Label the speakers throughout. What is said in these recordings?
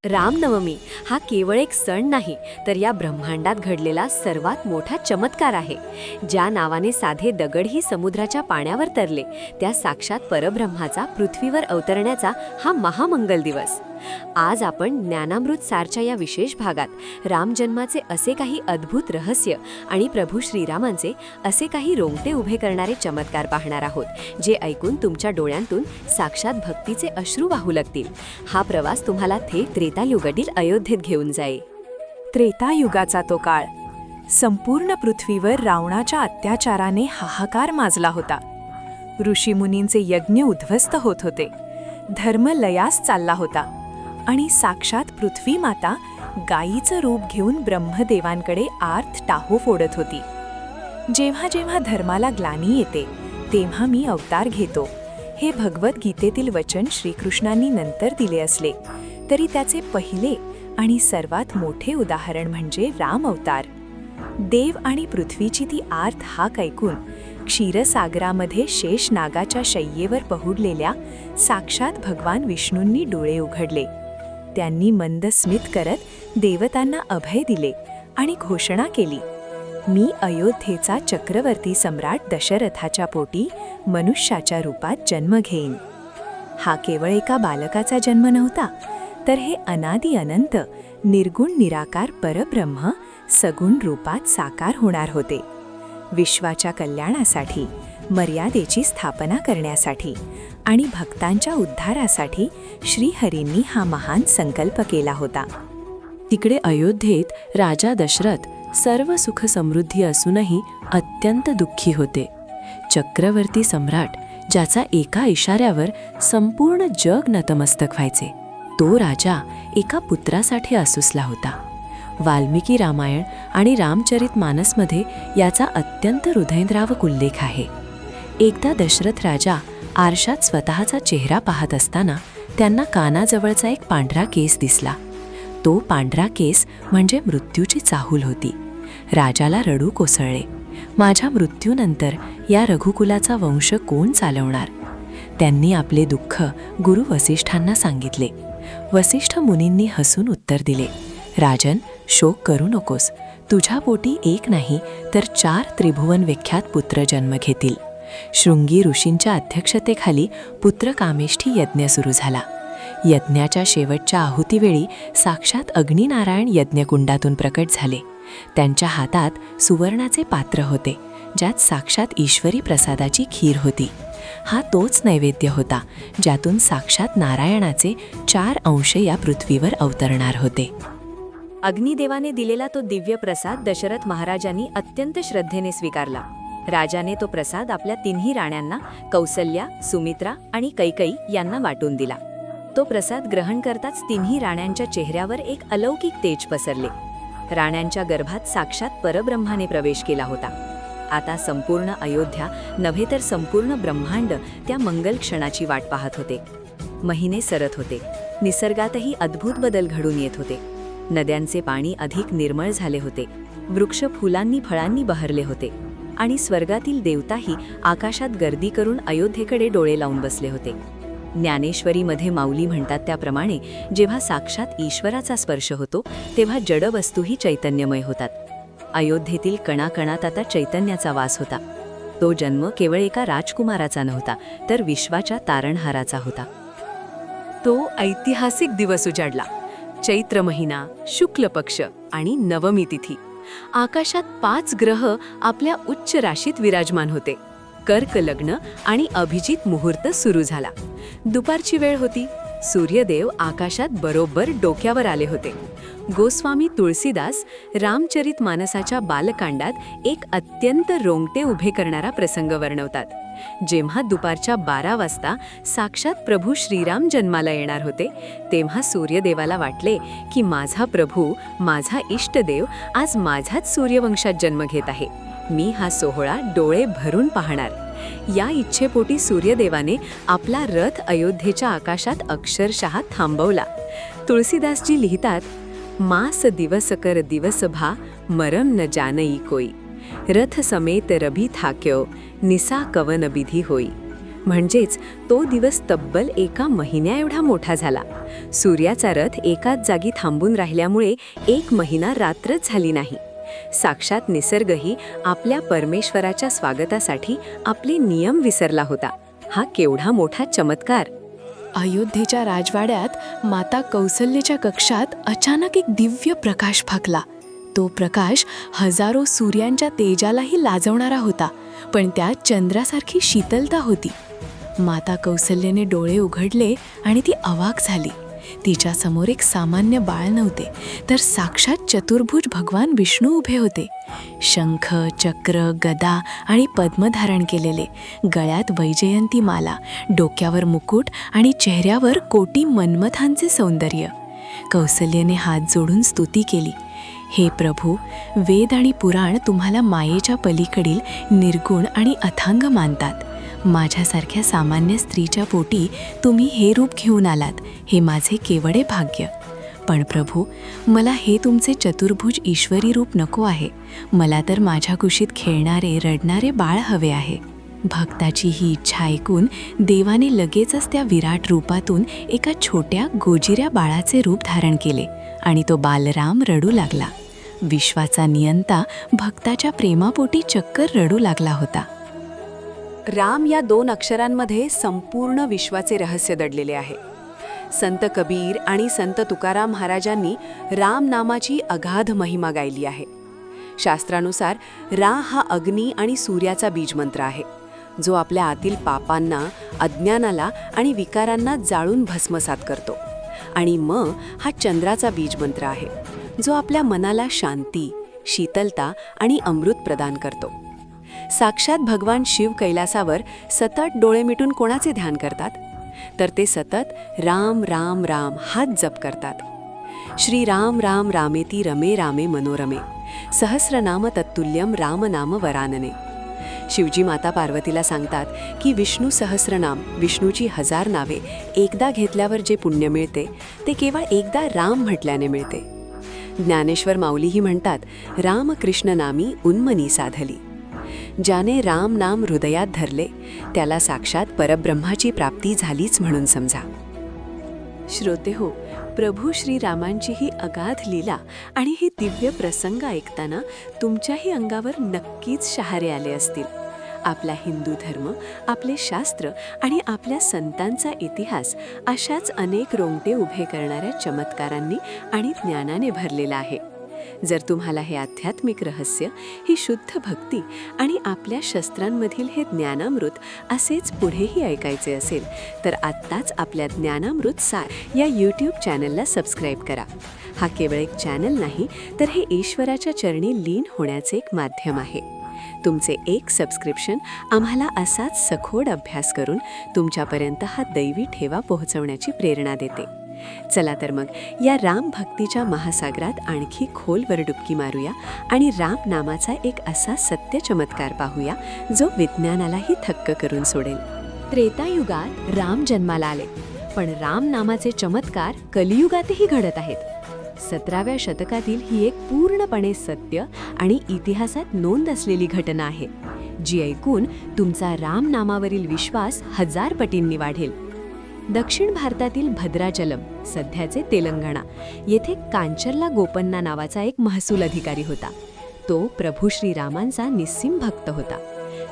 Speaker 1: रामनवमी हा केवळ एक सण नाही, तर या ब्रह्मांडात घडलेला सर्वात मोठा चमत्कार आहे. ज्या नावाने साधे दगडही समुद्राच्या पाण्यावर तरले, त्या साक्षात परब्रह्माचा पृथ्वीवर अवतरण्याचा हा महामंगल दिवस. आज आपण ज्ञानामृत सारच्या या विशेष भागात रामजन्माचे असे काही अद्भुत रहस्य आणि प्रभू श्रीरामांचे असे काही रोंगटे उभे करणारे चमत्कार पाहणार आहोत, जे ऐकून तुमच्या डोळ्यांतून साक्षात भक्तीचे अश्रू वाहू लागतील. हा प्रवास तुम्हाला थेट त्रेतायुगातील अयोध्येत घेऊन जाईल.
Speaker 2: त्रेतायुगाचा तो काळ. संपूर्ण पृथ्वीवर रावणाच्या अत्याचाराने हाहाकार माजला होता. ऋषीमुनींचे यज्ञ उद्ध्वस्त होत होते. धर्म लयास चालला होता आणि साक्षात पृथ्वी माता गायीचं रूप घेऊन ब्रह्मदेवांकडे आर्त टाहो फोडत होती. जेव्हा जेव्हा धर्माला ग्लानी येते, तेव्हा मी अवतार घेतो, हे भगवद्गीतेतील वचन श्रीकृष्णांनी नंतर दिले असले तरी त्याचे पहिले आणि सर्वात मोठे उदाहरण म्हणजे राम अवतार. देव आणि पृथ्वीची ती आर्त हाक ऐकून क्षीरसागरामध्ये शेष नागाच्या शय्येवर पहुडलेल्या साक्षात भगवान विष्णूंनी डोळे उघडले. त्यांनी मंद स्मित करत देवतांना अभय दिले आणि घोषणा केली, मी अयोध्येचा चक्रवर्ती सम्राट दशरथाच्या पोटी मनुष्याच्या रूपात जन्म घेईन. हा केवळ एका बालकाचा जन्म नव्हता, तर हे अनादि अनंत निर्गुण निराकार परब्रह्म सगुण रूपात साकार होणार होते. विश्वाच्या कल्याणासाठी, मर्यादेची स्थापना करण्यासाठी आणि भक्तांच्या उद्धारासाठी श्रीहरींनी हा महान संकल्प केला होता.
Speaker 3: तिकडे अयोध्येत राजा दशरथ सर्व सुख समृद्धी असूनही अत्यंत दुःखी होते. चक्रवर्ती सम्राट, ज्याचा एका इशाऱ्यावर संपूर्ण जग नतमस्तक व्हायचे, तो राजा एका पुत्रासाठी आसुसला होता. वाल्मिकी रामायण आणि रामचरित मानसमध्ये याचा अत्यंत हृदयद्रावक उल्लेख आहे. एकदा दशरथ राजा आरशात स्वतःचा चेहरा पाहत असताना त्यांना कानाजवळचा एक पांढरा केस दिसला. तो पांढरा केस म्हणजे मृत्यूची चाहूल होती. राजाला रडू कोसळले. माझ्या मृत्यूनंतर या रघुकुलाचा वंश कोण चालवणार? त्यांनी आपले दुःख गुरु वसिष्ठांना सांगितले. वसिष्ठ मुनींनी हसून उत्तर दिले, राजन, शोक करू नकोस. तुझ्या पोटी एक नाही तर 4 त्रिभुवन विख्यात पुत्र जन्म घेतील. शृंगी ऋषींच्या अध्यक्षतेखाली पुत्रकामेष्ठी यज्ञ सुरू झाला. यज्ञाच्या शेवटच्या आहुतीवेळी साक्षात अग्निनारायण यज्ञकुंडातून प्रकट झाले. त्यांच्या हातात सुवर्णाचे पात्र होते, ज्यात साक्षात ईश्वरी प्रसादाची खीर होती. हा तोच नैवेद्य होता ज्यातून साक्षात नारायणाचे 4 अंश या पृथ्वीवर अवतरणार होते.
Speaker 1: अग्निदेवाने दिलेला तो दिव्य प्रसाद दशरथ महाराजांनी अत्यंत श्रद्धेने स्वीकारला. राजाने तो प्रसाद आपल्या 3ही राण्यांना, कौसल्या, सुमित्रा आणि कैकई यांना वाटून दिला. तो प्रसाद ग्रहण करताच 3ही राण्यांच्या चेहऱ्यावर एक अलौकिक तेज पसरले. राण्यांच्या गर्भात साक्षात परब्रह्माने प्रवेश केला होता. आता संपूर्ण अयोध्या नव्हे तर संपूर्ण ब्रह्मांड त्या मंगल क्षणाची वाट पाहत होते. महिने सरत होते. निसर्गातही अद्भुत बदल घडून येत होते. नद्यांचे पाणी अधिक निर्मळ झाले होते. वृक्ष फुलांनी फळांनी बहरले होते आणि स्वर्गातील देवताही आकाशात गर्दी करून अयोध्येकडे डोळे लावून बसले होते. ज्ञानेश्वरीमध्ये माऊली म्हणतात त्याप्रमाणे, जेव्हा साक्षात ईश्वराचा स्पर्श होतो तेव्हा जडवस्तूही चैतन्यमय होतात. अयोध्येतील कणाकणात आता चैतन्याचा वास होता. तो जन्म केवळ एका राजकुमाराचा नव्हता, तर विश्वाच्या तारणहाराचा होता. तो ऐतिहासिक दिवस उजाडला. चैत्र महिना, शुक्ल पक्ष आणि नवमी तिथी. आकाशात 5 ग्रह आपल्या उच्च राशीत विराजमान होते. कर्क लग्न आणि अभिजित मुहूर्त सुरू झाला. दुपारची वेळ होती. सूर्यदेव आकाशात बरोबर डोक्यावर आले होते. गोस्वामी तुळसीदास रामचरित मानसाच्या बालकांडात एक अत्यंत रोंगटे उभे करणारा प्रसंग वर्णवतात. जेव्हा दुपारच्या 12 वाजता साक्षात प्रभू श्रीराम जन्माला येणार होते, तेव्हा सूर्यदेवाला वाटले की माझा प्रभू, माझा इष्टदेव आज माझाच सूर्यवंशात जन्म घेत आहे. मी हा सोहळा डोळे भरून पाहणार. या इच्छेपोटी सूर्यदेवाने आपला रथ अयोध्येच्या आकाशात अक्षरशः थांबवला. तुळसीदासजी लिहितात, मास दिवस कर दिवस भा, मरम न जानई कोई. रथ समेत रभी थाक्यो, निसा कवन बिधी होई. म्हणजेच तो दिवस तब्बल 1 महिन्या एवढा मोठा झाला. सूर्याचा रथ एकाच जागी थांबून राहिल्यामुळे 1 महिना रात्रच झाली नाही. साक्षात निसर्गही आपल्या परमेश्वराच्या स्वागतासाठी आपले नियम विसरला होता. हा केवढा मोठा चमत्कार!
Speaker 2: अयोध्येच्या राजवाड्यात माता कौसल्येच्या कक्षात अचानक एक दिव्य प्रकाश फाकला. तो प्रकाश हजारो सूर्यांच्या तेजालाही लाजवणारा होता, पण त्यात चंद्रासारखी शीतलता होती. माता कौसल्येने डोळे उघडले आणि ती अवाक झाली. तिच्यासमोर एक सामान्य बाळ नव्हते, तर साक्षात चतुर्भुज भगवान विष्णू उभे होते. शंख, चक्र, गदा आणि पद्म धारण केलेले, गळ्यात वैजयंती माला, डोक्यावर मुकुट आणि चेहऱ्यावर कोटी मन्मथांचे सौंदर्य. कौसल्येने हात जोडून स्तुती केली. हे प्रभू, वेद आणि पुराण तुम्हाला मायेच्या पलीकडील निर्गुण आणि अथांग मानतात. माझ्यासारख्या सामान्य स्त्रीच्या पोटी तुम्ही हे रूप घेऊन आलात, हे माझे केवढे भाग्य. पण प्रभू, मला हे तुमचे चतुर्भुज ईश्वरी रूप नको आहे. मला तर माझ्या कुशीत खेळणारे, रडणारे बाळ हवे आहे. भक्ताची ही इच्छा ऐकून देवाने लगेचच त्या विराट रूपातून एका छोट्या गोजिऱ्या बाळाचे रूप धारण केले आणि तो बालराम रडू लागला. विश्वाचा नियंता भक्ताच्या प्रेमापोटी चक्कर रडू लागला होता.
Speaker 4: राम या 2 अक्षरांमध्ये संपूर्ण विश्वाचे रहस्य दडलेले आहे. संत कबीर आणि संत तुकाराम महाराजांनी राम नामाची अगाध महिमा गायली आहे. शास्त्रानुसार रा हा अग्नी आणि सूर्याचा बीजमंत्र आहे, जो आपल्या आतील पापांना, अज्ञानाला आणि विकारांना जाळून भस्मसात करतो. आणि म हा चंद्राचा बीजमंत्र आहे, जो आपल्या मनाला शांती, शीतलता आणि अमृत प्रदान करतो. साक्षात भगवान शिव कैलासावर सतत डोळे मिटून कोणाचे ध्यान करतात? तर ते सतत राम राम राम हाच जप करतात. श्री राम राम रामेती रमे रामे मनोरमे, सहस्रनाम तत्तुल्यम रामनाम वरानने. शिवजी माता पार्वतीला सांगतात की विष्णू सहस्रनाम, विष्णूची 1000 नावे एकदा घेतल्यावर जे पुण्य मिळते ते केवळ एकदा राम म्हटल्याने मिळते. ज्ञानेश्वर माऊलीही म्हणतात, रामकृष्ण नामी उन्मनी साधली. ज्याने राम नाम हृदयात धरले त्याला साक्षात परब्रह्माची प्राप्ती झालीच म्हणून समजा. श्रोतेहो, प्रभू श्रीरामांची ही अगाध लीला आणि ही दिव्य प्रसंग ऐकताना तुमच्याही अंगावर नक्कीच शहारे आले असतील. आपला हिंदू धर्म, आपले शास्त्र आणि आपल्या संतांचा इतिहास अशाच अनेक रोंगटे उभे करणाऱ्या चमत्कारांनी आणि ज्ञानाने भरलेला आहे. जर तुम्हाला हे आध्यात्मिक रहस्य, ही शुद्ध भक्ती आणि आपल्या शस्त्रांमधील हे ज्ञानामृत असेच पुढेही ऐकायचे असेल तर आत्ताच आपल्या ज्ञानामृत सार या यूट्यूब चॅनलला सबस्क्राईब करा. हा केवळ एक चॅनल नाही, तर हे ईश्वराच्या चरणी लीन होण्याचे एक माध्यम आहे. तुमचे एक सबस्क्रिप्शन आम्हाला असाच सखोल अभ्यास करून तुमच्यापर्यंत हा दैवी ठेवा पोहोचवण्याची प्रेरणा देते. चला तर मग या राम भक्तीच्या महासागरात आणखी खोलवर डुबकी मारूया आणि राम नामाचा एक असा सत्य चमत्कार पाहूया जो विज्ञानालाही थक्क करून सोडेल. त्रेतायुगात राम जन्माला आले, पण राम नामाचे चमत्कार कलियुगातही घडत आहेत. 17व्या शतकातील ही एक पूर्णपणे सत्य आणि इतिहासात नोंद असलेली घटना आहे, जी ऐकून तुमचा राम नामावरील विश्वास 1000 पटींनी वाढेल. दक्षिण भारतातील भद्राचलम, सध्याचे तेलंगणा, येथे कांचरला गोपन्ना नावाचा एक महसूल अधिकारी होता. तो प्रभू श्रीरामांचा निस्सीम भक्त होता.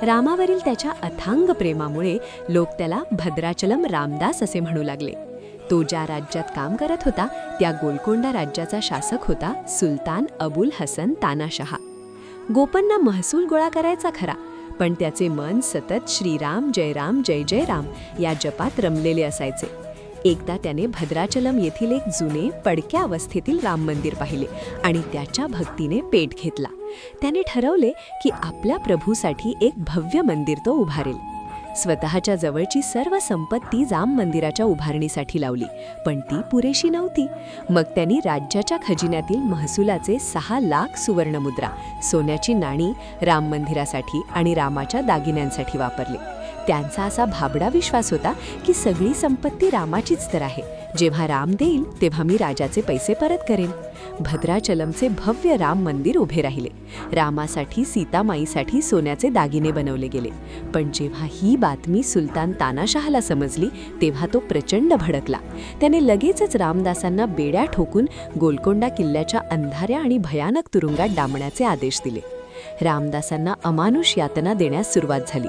Speaker 4: रामावरील त्याच्या अथांग प्रेमामुळे लोक त्याला भद्राचलम रामदास असे म्हणू लागले. तो ज्या राज्यात काम करत होता त्या गोलकोंडा राज्याचा शासक होता सुलतान अबुल हसन तानाशहा. गोपन्ना महसूल गोळा करायचा खरा, पण त्याचे मन सतत श्रीराम जय जय राम या जपात रमलेले असायचे. एकदा त्याने भद्राचलम येथील एक जुने पडक्या अवस्थेतील राम मंदिर पाहिले आणि त्याच्या भक्तीने पेट घेतला. त्याने ठरवले की आपल्या प्रभूसाठी एक भव्य मंदिर तो उभारेल. स्वतःच्या जवळची सर्व संपत्ती राम मंदिराच्या उभारणीसाठी लावली, पण ती पुरेशी नव्हती. मग त्यांनी राज्याच्या खजिन्यातील महसुलाचे 6 लाख सुवर्णमुद्रा, सोन्याची नाणी राम मंदिरासाठी आणि रामाच्या दागिन्यांसाठी वापरले.
Speaker 3: त्यांचा असा भाबडा विश्वास होता की सगळी संपत्ती रामाचीच तर आहे. जेव्हा राम देईल तेव्हा मी राजाचे पैसे परत करेन. भद्राचलमचे भव्य राम मंदिर उभे राहिले. रामासाठी सीतामाईसाठी सोन्याचे दागिने बनवले गेले. पण जेव्हा ही बातमी सुलतान तानाशहाला समजली तेव्हा तो प्रचंड भडकला. त्याने लगेचच रामदासांना बेड्या ठोकून गोलकोंडा किल्ल्याच्या अंधाऱ्या आणि भयानक तुरुंगात डांबण्याचे आदेश दिले. रामदासांना अमानुष यातना देण्यास सुरुवात झाली.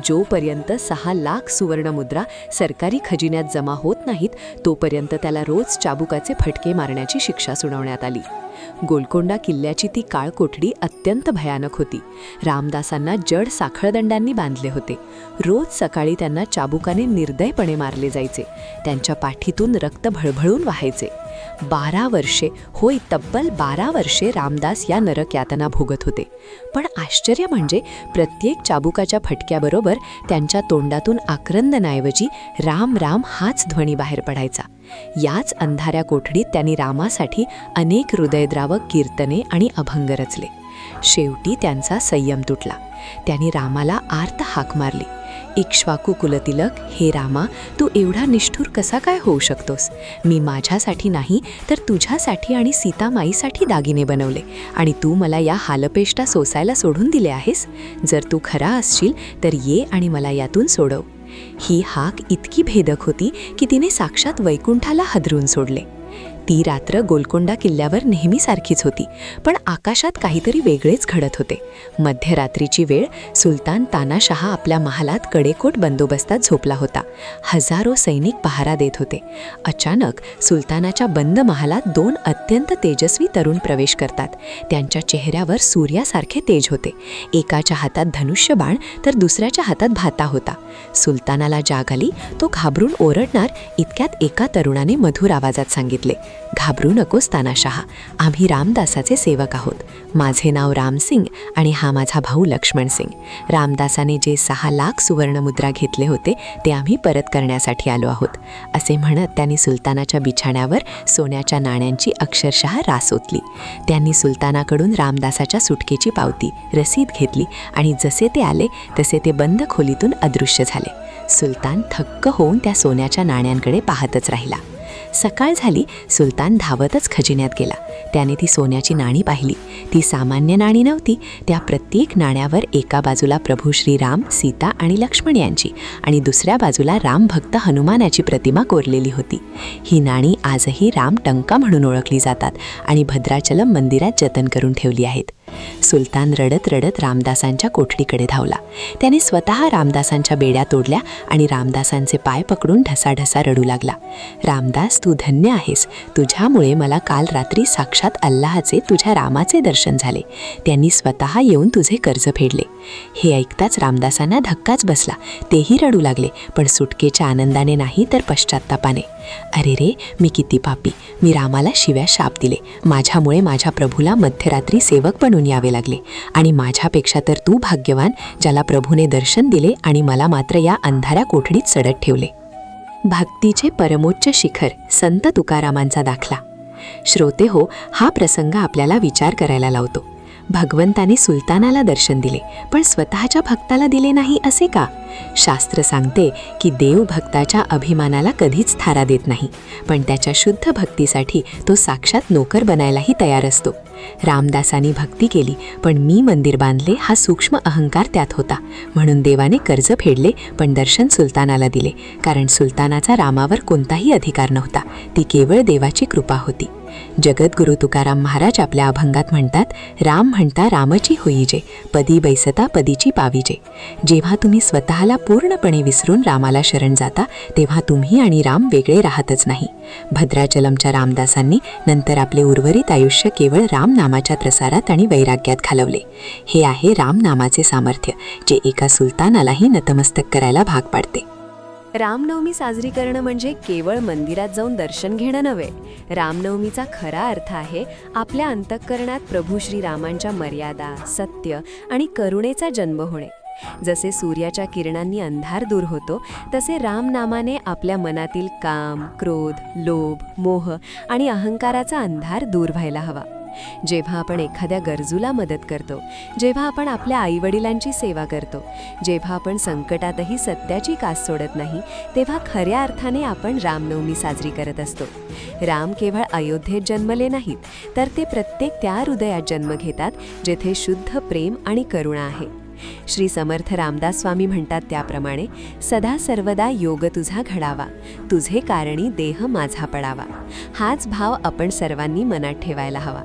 Speaker 3: जोपर्यंत 6 लाख सुवर्णमुद्रा सरकारी खजिन्यात जमा होत नाहीत तोपर्यंत त्याला रोज चाबुकाचे फटके मारण्याची शिक्षा सुनावण्यात आली. गोलकोंडा किल्ल्याची ती काळकोठडी अत्यंत भयानक होती. रामदासांना जड साखळदंडांनी बांधले होते. रोज सकाळी त्यांना चाबुकाने निर्दयपणे मारले जायचे. त्यांच्या पाठीतून रक्त भळभळून वाहायचे. 12 वर्षे, होय तब्बल 12 वर्षे रामदास या नरक यातना भोगत होते. पण आश्चर्य म्हणजे प्रत्येक चाबुकाच्या फटक्याबरोबर त्यांच्या तोंडातून आक्रंदनाऐवजी राम राम हाच ध्वनी बाहेर पडायचा. याच अंधाऱ्या कोठडीत त्यांनी रामासाठी अनेक हृदयद्रावक कीर्तने आणि अभंग रचले. शेवटी त्यांचा संयम तुटला. त्यांनी रामाला आर्त हाक मारली, इक्ष्वाकू कुलतिलक, हे रामा, तू एवढा निष्ठुर कसा काय होऊ शकतोस? मी माझ्यासाठी नाही तर तुझ्यासाठी आणि सीतामाईसाठी दागिने बनवले आणि तू मला या हालपेष्टा सोसायला सोडून दिले आहेस. जर तू खरा असशील तर ये आणि मला यातून सोडव. ही हाक इतकी भेदक होती की तिने साक्षात वैकुंठाला हादरून सोडले. ती रात्र गोलकोंडा किल्ल्यावर नेहमीसारखीच होती, पण आकाशात काहीतरी वेगळेच घडत होते. मध्यरात्रीची वेळ. सुलतान तानाशहा आपल्या महालात कडेकोट बंदोबस्तात झोपला होता. हजारो सैनिक पहारा देत होते. अचानक सुलतानाच्या बंद महालात 2 अत्यंत तेजस्वी तरुण प्रवेश करतात. त्यांच्या चेहऱ्यावर सूर्यासारखे तेज होते. एकाच्या हातात धनुष्यबाण तर दुसऱ्याच्या हातात भाता होता. सुलतानाला जाग आली. तो घाबरून ओरडणार इतक्यात एका तरुणाने मधुर आवाजात सांगितले, घाबरू नकोस तानाशहा, आम्ही रामदासाचे सेवक आहोत. माझे नाव रामसिंग आणि हा माझा भाऊ लक्ष्मण सिंग. रामदासाने जे 6 लाख सुवर्णमुद्रा घेतले होते ते आम्ही परत करण्यासाठी आलो आहोत. असे म्हणत त्यांनी सुलतानाच्या बिछाण्यावर सोन्याच्या नाण्यांची अक्षरशः रास ओतली. त्यांनी सुलतानाकडून रामदासाच्या सुटकेची पावती, रसीद घेतली आणि जसे ते आले तसे ते बंद खोलीतून अदृश्य झाले. सुलतान थक्क होऊन त्या सोन्याच्या नाण्यांकडे पाहतच राहिला. सकाळ झाली. सुलतान धावतच खजिन्यात गेला. त्याने ती सोन्याची नाणी पाहिली. ती सामान्य नाणी नव्हती. त्या प्रत्येक नाण्यावर एका बाजूला प्रभू श्रीराम, सीता आणि लक्ष्मण यांची आणि दुसऱ्या बाजूला रामभक्त हनुमानाची प्रतिमा कोरलेली होती. ही नाणी आजही रामटंका म्हणून ओळखली जातात आणि भद्राचलम मंदिरात जतन करून ठेवली आहेत. सुलतान रडत रडत रामदासांच्या कोठडीकडे धावला. त्याने स्वतः रामदासांच्या बेड्या तोडल्या आणि रामदासांचे पाय पकडून ढसाढसा रडू लागला. रामदास, तू धन्य आहेस. तुझ्यामुळे मला काल रात्री साक्षात अल्लाहचे, तुझ्या रामाचे दर्शन झाले. त्यांनी स्वतः येऊन तुझे कर्ज फेडले. हे ऐकताच रामदासांना धक्काच बसला. तेही रडू लागले, पण सुटकेच्या आनंदाने नाही तर पश्चात्तापाने. अरे रे, मी किती पापी. मी रामाला शिव्या शाप दिले. माझ्यामुळे माझ्या प्रभूला मध्यरात्री सेवक बनून यावे लागले आणि माझ्यापेक्षा तर तू भाग्यवान, ज्याला प्रभूने दर्शन दिले आणि मला मात्र या अंधाऱ्या कोठडीत सडत ठेवले. भक्तीचे परमोच्च शिखर, संत तुकारामांचा दाखला. श्रोते हो, हा प्रसंग आपल्याला विचार करायला लावतो. भगवंताने सुलतानाला दर्शन दिले पण स्वतःच्या भक्ताला दिले नाही असे का? शास्त्र सांगते की देव भक्ताच्या अभिमानाला कधीच थारा देत नाही, पण त्याच्या शुद्ध भक्तीसाठी तो साक्षात नोकर बनायलाही तयार असतो. रामदासांनी भक्ती केली पण मी मंदिर बांधले हा सूक्ष्म अहंकार त्यात होता, म्हणून देवाने कर्ज फेडले पण दर्शन सुलतानाला दिले, कारण सुलतानाचा रामावर कोणताही अधिकार नव्हता, ती केवळ देवाची कृपा होती. जगद्गुरु तुकाराम महाराज आपल्या अभंगात म्हणतात, राम म्हणता रामची होईजे, पदी बैसता पदीची पाविजे. जेव्हा तुम्ही स्वतःला पूर्णपणे विसरून रामाला शरण जाता तेव्हा तुम्ही आणि राम वेगळे राहतच नाही. भद्राचलमच्या रामदासांनी नंतर आपले उर्वरित आयुष्य केवळ राम नामाच्या प्रसारात आणि वैराग्यात घालवले. हे आहे राम नामाचे सामर्थ्य, जे एका सुलतानालाही नतमस्तक करायला भाग पाडते.
Speaker 1: रामनवमी साजरी करणं म्हणजे केवळ मंदिरात जाऊन दर्शन घेणं नव्हे. रामनवमीचा खरा अर्थ आहे आपल्या अंतःकरणात प्रभू श्रीरामांच्या मर्यादा, सत्य आणि करुणेचा जन्म होणे. जसे सूर्याच्या किरणांनी अंधार दूर होतो तसे रामनामाने आपल्या मनातील काम, क्रोध, लोभ, मोह आणि अहंकाराचा अंधार दूर व्हायला हवा.
Speaker 4: जेव्हा आपण एखाद्या गरजूला मदत करतो, जेव्हा आपण आपल्या आईवडिलांची सेवा करतो, जेव्हा आपण संकटातही सत्याची कास सोडत नाही, तेव्हा खऱ्या अर्थाने आपण रामनवमी साजरी करत असतो. राम केवळ अयोध्येत जन्मले नाहीत, तर ते प्रत्येक त्या हृदयात जन्म घेतात जेथे शुद्ध प्रेम आणि करुणा आहे. श्री समर्थ रामदास स्वामी म्हणतात त्याप्रमाणे, सदा सर्वदा योग तुझा घडावा, तुझे कारणी देह माझा पडावा. हाच भाव आपण सर्वांनी मनात ठेवायला हवा.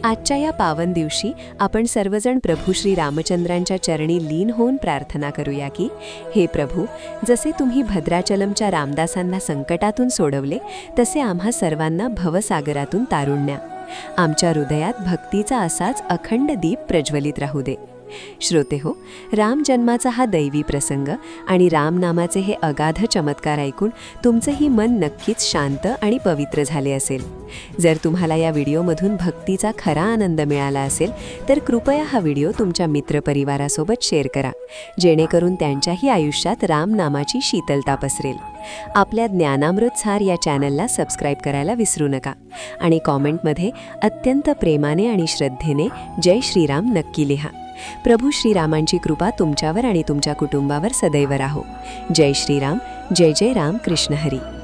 Speaker 4: आजच्या या पावन दिवशी आपण सर्वजण प्रभू श्री रामचंद्रांच्या चरणी लीन होऊन प्रार्थना करूया की, हे प्रभू, जसे तुम्ही भद्राचलमच्या रामदासांना संकटातून सोडवले, तसे आम्हा सर्वांना भवसागरातून तारून न्या. आमच्या हृदयात भक्तीचा असाच अखंड दीप प्रज्वलित राहू दे. श्रोते हो, राम जन्माचा हा दैवी प्रसंग आणि रामनामाचे हे अगाध चमत्कार ऐकून तुमचंही मन नक्कीच शांत आणि पवित्र झाले असेल. जर तुम्हाला या व्हिडिओमधून भक्तीचा खरा आनंद मिळाला असेल, तर कृपया हा व्हिडिओ तुमच्या मित्रपरिवारासोबत शेअर करा, जेणेकरून त्यांच्याही आयुष्यात रामनामाची शीतलता पसरेल. आपल्या ज्ञानामृतसार या चॅनलला सबस्क्राईब करायला विसरू नका आणि कॉमेंटमध्ये अत्यंत प्रेमाने आणि श्रद्धेने जय श्रीराम नक्की लिहा. प्रभू श्रीरामांची कृपा तुमच्यावर आणि तुमच्या कुटुंबावर सदैव राहो. जय श्रीराम. जय जय राम. कृष्ण हरी.